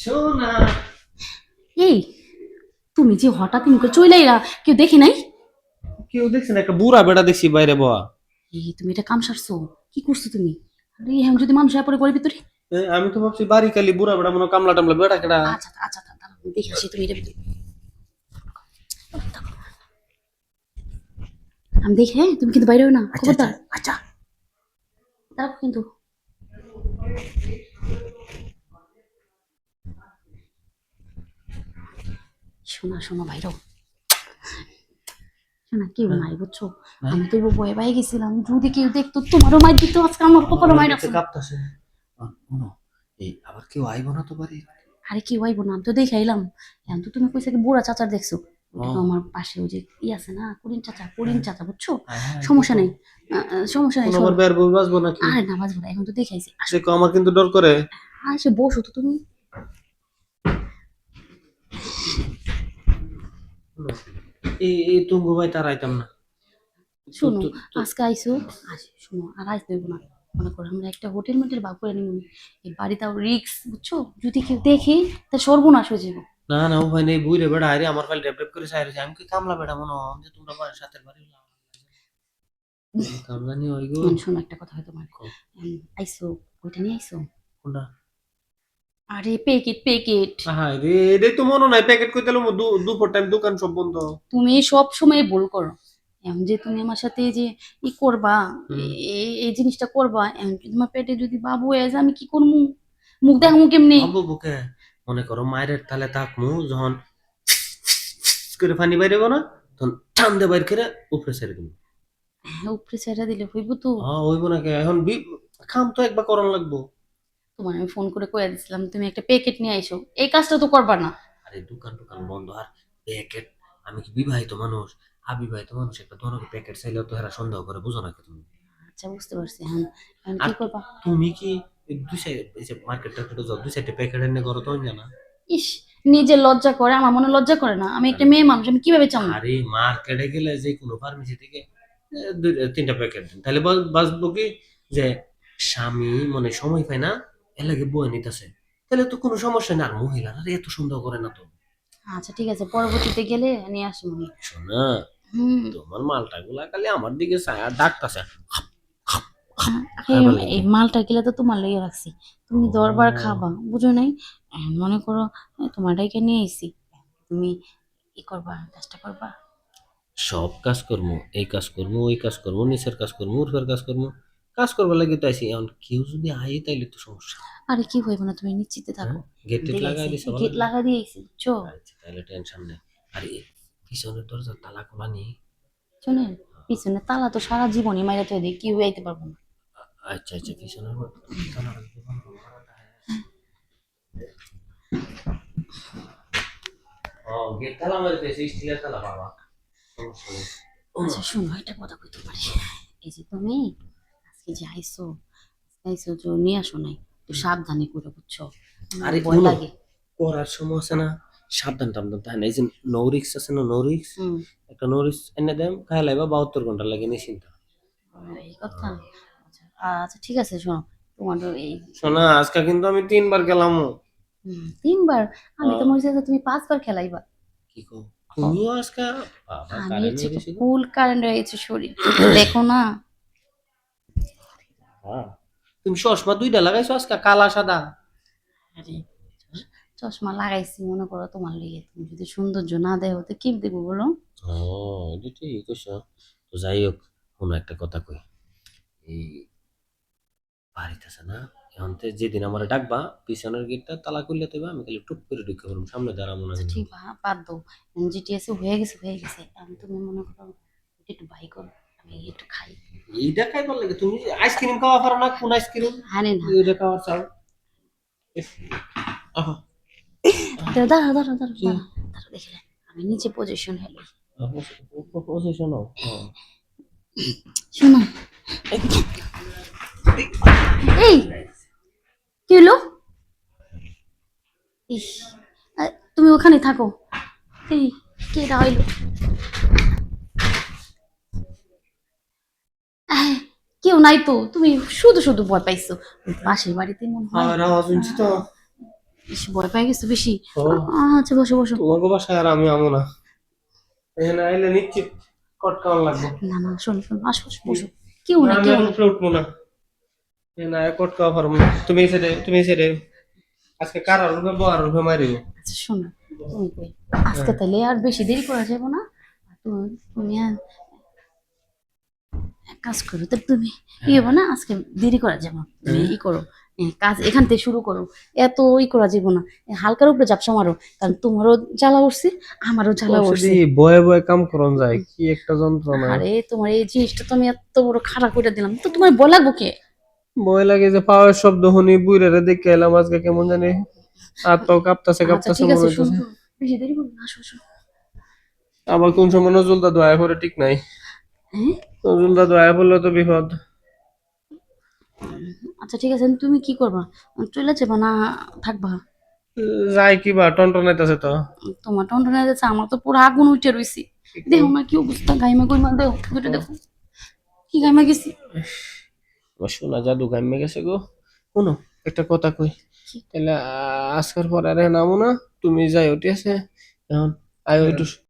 সোনা, এই তুমি যে হঠাৎ মুখে চইলাইরা কেউ দেখে নাই? কেউ দেখছেন? একটা বুড়া বেড়া দেখছি বাইরে বয়া। এই তুমি এটা কাম সারছো? কি করছো তুমি? আরে এখন যদি মানুষ পরে করে ভিতরে। আমি তো ভাবছি বাড়ি কালি বুড়া বেড়া মনে হয় কামলা টামলা বেড়া কেডা। আচ্ছা আচ্ছা দাঁড়াও, আমি দেখে আসি, তুমি এটা ভিতরে থাকো। আমি দেখি, হ্যাঁ তুমি কিন্তু বাইরে হও না, আচ্ছা আচ্ছা খবরদার। আচ্ছা দাঁড়াও কিন্তু। শোনা শোনা বাইরেও শোনা, কেউ হ্যাঁ, নাই বুঝছো। নাই? আমি তো ভয়ে পাই গেছিলাম, যদি কেউ দেখতো তোমারও মার দিত, আজকে আমার কপালও মার দেখতে আছে। কাঁপতাছে। শোনো, এই আবার কেউ আইব না তো বাড়ি? আরে কেউ আইবো না, আমি তো দেখে আইলাম। এখন তো তুমি কইছে কি বুড়া চাচার দেখছো, ওটা তো ও আমার পাশে ওই যে আছে না, করিম হ্যাঁ, চাচা বুঝছো। হ্যাঁ, হ্যাঁ, সমস্যা দেখো। নেই, সমস্যা নেই, কোন আবার সরো। বের বউ বাঁচবো নাকি? আরে না বাজবো না, এখন তো দেখে আইছি, আসো। দেখো আমার কিন্তু ডর করে। আসে বসো তো তুমি। শোনো, এই তুঙ্গু ভাই তার আইতাম না। তো শোনো, তো তো আজকে আইসো, আসে শোনো, আর আইসতে হইব না। মনে করো আমরা একটা হোটেল মোটেল ভাগ করে নিব, এই বাড়িটাও রিক্স বুঝছো, যদি কেউ দেখে তা সর্বনাশ হয়ে যাবো। না না, ও ভাই নেই, বুইরে বেড়া আরে আমার খালি ডেপ ডেপ করে চাইছে। আমি কি কামলা বেড়া মনে হয় যে তোমরা বাড়ির সাথে বাড়ি কামলা নি হই গো। শোনো একটা কথা হয় তোমার, আইসো, ওইটা নিয়ে আইসো। কোনটা? আরে প্যাকেট প্যাকেট। হ্যাঁ রে, এটাই তো মনে নাই প্যাকেট কই দিলাম। দুপুর টাইম দোকান সব বন্ধ। তুমি সব সময় ভুল করো। এখন যে তুমি আমার সাথে এই যে ই করবা, হুম। এই জিনিসটা করবা, এখন যদি তোমার পেটে যদি বাবু হয়ে যায়, আমি কি করবো? মুখ দেখাবো কেমনি? বাবু বুকে মনে করো মায়ের তালে তাকমু যখন করে পানি বাইরে না, তখন টান দিয়ে বাইর করে উপরে ছেড়ে দিবো। হ্যাঁ, উপরে ছেড়ে দিলে হইব তো। হ্যাঁ হইব নাকি এখন কাম তো একবার করন লাগবো। তোমার আমি ফোন করে কয়ে দিছিলাম তুমি একটা প্যাকেট নিয়ে আইসো, এই কাজটা তো করবা না। আরে দোকান টোকান বন্ধ আর প্যাকেট। আমি কি বিবাহিত মানুষ? অবিবাহিত মানুষ একটা ধরনের প্যাকেট চাইলেও তো এরা সন্দেহ করে, বুঝো নাকি তুমি? আচ্ছা বুঝতে পারছি, হ্যাঁ। এখন আর কি করবা? তুমি কি এই দুই সাইড এই যে মার্কেট টার্কেটে যাও, দুই সাইডে প্যাকেট এনে করো তো জানা? ইস, নিজে লজ্জা করে, আমার মনে লজ্জা করে না? আমি একটা আরে মেয়ে মানুষ, আমি কিভাবে চামু? আরে মার্কেটে গেলে যে কোনো ফার্মেসি থেকে দুই তিনটা প্যাকেট দেন, তাহলে বাঁচবো কি? যে স্বামী মনে সময় পায় না, এর লাগে বয়ে নিতেছে, তাহলে তো কোনো সমস্যা না। আর মহিলারা এত সুন্দর করে না তো। আচ্ছা ঠিক আছে, পরবর্তীতে গেলে নিয়ে আসবো আমি। শোনা, হুম। তোমার মালটা গুলা খালি আমার দিকে চায় আর ডাকতাছে। এই খাইবার লাগে। এই মালটা গেলে তো তোমার লেগে রাখছি, তুমি দরবার ও, খাবা বুঝো নাই? মনে করো তোমারটাকে নিয়ে আইছি, তুমি ই করবা, কাজটা করবা। সব কাজ করবো, এই কাজ করবো, ওই কাজ করবো, নিচের কাজ করবো, উর্ফের কাজ করবো। কাজ করবার লাগে তো আইসি। এখন কেউ যদি আয় তাইলে তো সমস্যা। আরে কি হইব না, তুমি নিশ্চিন্তে হ্যাঁ, থাকো। গেট আমি টেট দেখে লাগাই আইছি, দিছে ভালো গেট করে। লাগা দিয়ে আইছি বুঝছো। আচ্ছা তাহলে টেনশন নেই। আরে পিছনের দরজা তালা খোলা নেই? শোনেন, পিছনে তালা তো সারা জীবনই মাইরা থই দিই, কেউ আইতে পারবো না। আচ্ছা আচ্ছা, পিছনের তালাটা যদি বন্ধ করা যায়। ও, গেট তালা মারি দিয়েছে, স্টিলের তালা বাবা। সমস্যা নেই। আচ্ছা শোনো, একটা কথা কইতে পারি, এই যে তুমি আজকে যে আইছো, আইসো যে নিয়ে আসো নাই, তো সাবধানে করে বুঝছো, আমার আরে ভয় উনো, লাগে। করার সময় আছে না, সাবধান টাবধান তাই না। এই যে নো রিক্স আছে না, নো রিক্স। হুম। একটা নো রিক্স এনে দেম, খাই লাইবা 72 ঘন্টা লাগে নিশ্চিন্ত। এই কথা। আচ্ছা আচ্ছা ঠিক আছে, শোনো, তোমার তো এই শোনা, আজকে কিন্তু আমি 3 বার গেলাম। তিনবার? আমি তো মনে হচ্ছে তুমি পাঁচবার খেলাইবা। কি কো, হ, তুমিও আজকে? বাবা আমি কারেন্ট হচ্ছে মেরে দিছি গো। ফুল কারেন্ট হয়ে গেছে শরীর, দেখো না। হ্যাঁ, তুমি চশমা 2টা লাগাইছো আজকে, কালা সাদা। আরে চশমা লাগাইছি মনে করো তোমার লেগে, তুমি যদি সৌন্দর্য না দেয় হতে কি দেবো বলো? ও, এটা ঠিক কইছো। তো যাই হোক, কোনো একটা কথা কই। এই বাড়িতে আছে না, এখন যেদিন আমার ডাকবা পিছনের গেটটা তালা খুললে তবে আমি খালি টুপ করে ঢুকে পড়ব, সামনে দাঁড়াবো না আচ্ছা কিন্তু। ঠিক বাদ দাও, জিটিএসে হয়ে গেছে হয়ে গেছে, আমি তুমি মনে করো এটা একটু বাই করো, আমি একটু খাই। এইটা খাইবার লাগে তুমি আইসক্রিম খাওয়া পারো না? কোন আইসক্রিম? আরে না, এইটা খাওয়ার চাও? ইস, আহা, দাঁড়া দাঁড়া দাঁড়া দাঁড়া কি? দাঁড়া দাঁড়া, দেখলে আমি নিচে পজিশন হেলি। পজিশন? শোনো, এই কি হলো? ইস, তুমি ওখানে থাকো। এই কে হইলো? কেউ নাই তো, তুমি শুধু শুধু ভয় পাইছো, ওই পাশের বাড়িতে মনে হয়। আর আওয়াজ শুনছি তো। বেশি ভয় পাই গেছো বেশি। ও আচ্ছা বসো বসো। তোমাকে বাসায় আর আমি আমো না, এখানে আইলে নিশ্চিত কটকাওয়ান লাগবো। না না শোনো শোনো, আসো আসো, বসো। কেউ না না আমি কেউ আর না। উপরে উঠবো না, এখানে আয় কটকাওয়া পারবো না। তুমি এই সাইডে, তুমি এই সাইডে। আজকে কার আর রূপে বহার রূপে মারিব। আচ্ছা শোনো, তুমি কই আজকে হ্যাঁ তাহলে আর বেশি দেরি করা যাবে না। তুমি তুমি আর এক কাজ করো তো, তুমি হবে না আজকে দেরি করা যাবে না। তুমি হ্যাঁ। ই করো, কাজ এখান থেকে শুরু করো। এত করা যাবে না, হালকার উপরে ঝাপসা মারো, কারণ তোমারও জ্বালা উঠছে, আমারও জ্বালা উঠছে। ওষুধি বয়ে বয়ে কাম করন যায়, কি একটা যন্ত্রণা। আরে তোমার এই জিনিসটা তো আমি এত বড় খারাপ করে দিলাম, তো তোমার বল লাগবো কে? ভয় লাগে যে পাওয়ার শব্দ শুনি, বুইড়ারে দেখে এলাম আজকে কেমন জানি হাত পাও কাঁপতাছে আচ্ছা কাঁপতাছে ঠিক মনে আছে, শুনো হইতেছে। শুনো, বেশি দেরি করো না, আসো আসো। আবার কোন সময় নজরুলদা দোয়া পড়ে ঠিক নাই, হ্যাঁ নজরুলদা দোয়া পড়লে তো বিপদ। আচ্ছা ঠিক আছে, তুমি কি করবা? চলে যাবা না থাকবা? যাই কিবা টনটনাইতেছে তো। তোমার টনটনে যাচ্ছে, আমার তো পুরো আগুন উঠে রইছি। কি কও? দেখো না কি অবস্থা, গাইমা গুইমা দেখো, ওইটা দেখো কি গাইমা গেছি। আমার সোনা জাদু গাইমে গেছে গো। শোনো একটা কথা কই, কি? তাহলে আজকের পর আর নামো না, তুমি যাই, ঠিক আছে? এখন আয় একটু